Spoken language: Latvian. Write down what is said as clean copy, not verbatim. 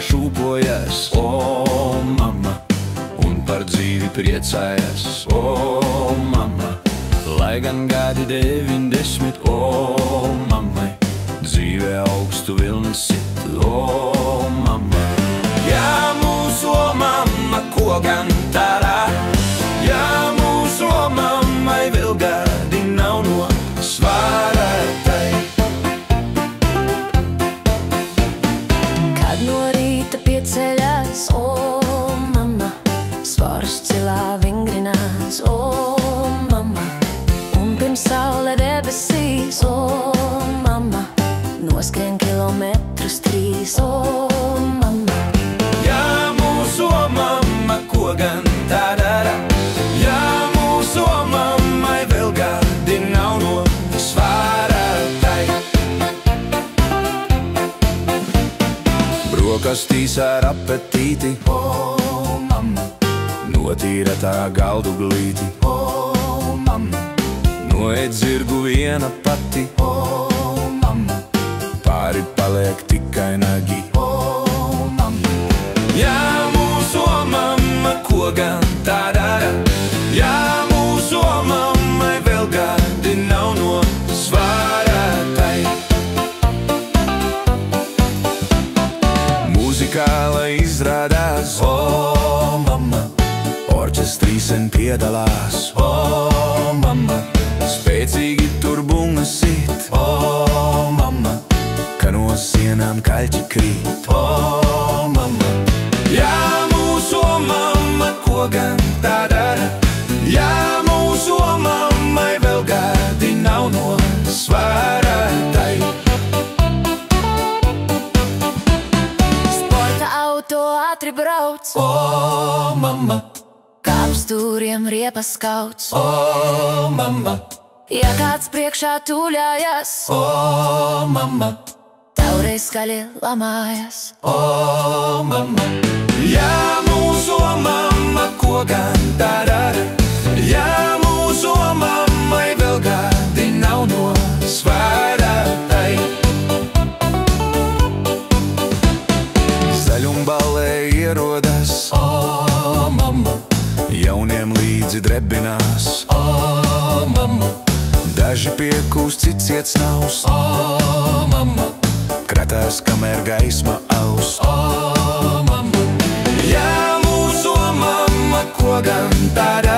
šūpojas, o, mamma, un par dzīvi priecājas, o, mamma. Lai gan gadi 90, o, mammai, dzīve augstu vilni sit, o, mamma. Jā, mūsu o, mamma, ko gan tarā, jā, mūsu o, mammai vēl gadi nav no svārētai. Kad no rīta pieceļās, o, mamma, svars cilā vingrinās, o, mamma, un pirms saule debesīs, o, mamma, noskrien kilometrus 3, o, mamma. Jā, mūsu o, mamma, ko gan tā dara, jā, mūsu o, mammai vēl gadi nav no svārētai. Brokastīs ar apetīti, o, mamma, notīra tā galdu glīti, o, mamma, noēd zirgu viena pati, o, mamma, pāri paliek tikai nagi, o, mamma. Jā, mūsu o, mamma, ko gan tā dara, jā, mūsu o, mammai vēl gadi nav no svārētai. Mūzikāla izrādās, o, mamma, orķestrīs en piedalās, o, mamma, spēcīgi tur bungas sit, o, mamma, ka no sienām kaļķi krīt, o, mamma. Jā, mūsu o, mamma, ko gan tā dara, jā, mūsu o, mammai vēl gadi nav no svārētai. Sporta auto ātri brauc, O, mamma, kāp stūriem riepas kauts, o, mamma, ja kāds priekšā tūļājas, o, mamma, taureiz skaļi lamājas. o, mamma. Jā, mūsu o, mamma, ko gan tā dara, jā, mūsu o, mammai vēl gadi nav no svārētai. Zaļumballē ierodas, o, mamma, jauniem līdzi drebinās, o, mamma, daži piekūst, cits iet snaus, o, mamma, kratās, kamēr gaisma aus, o, mamma. Jā, mūsu o, mamma, ko gan tā dara,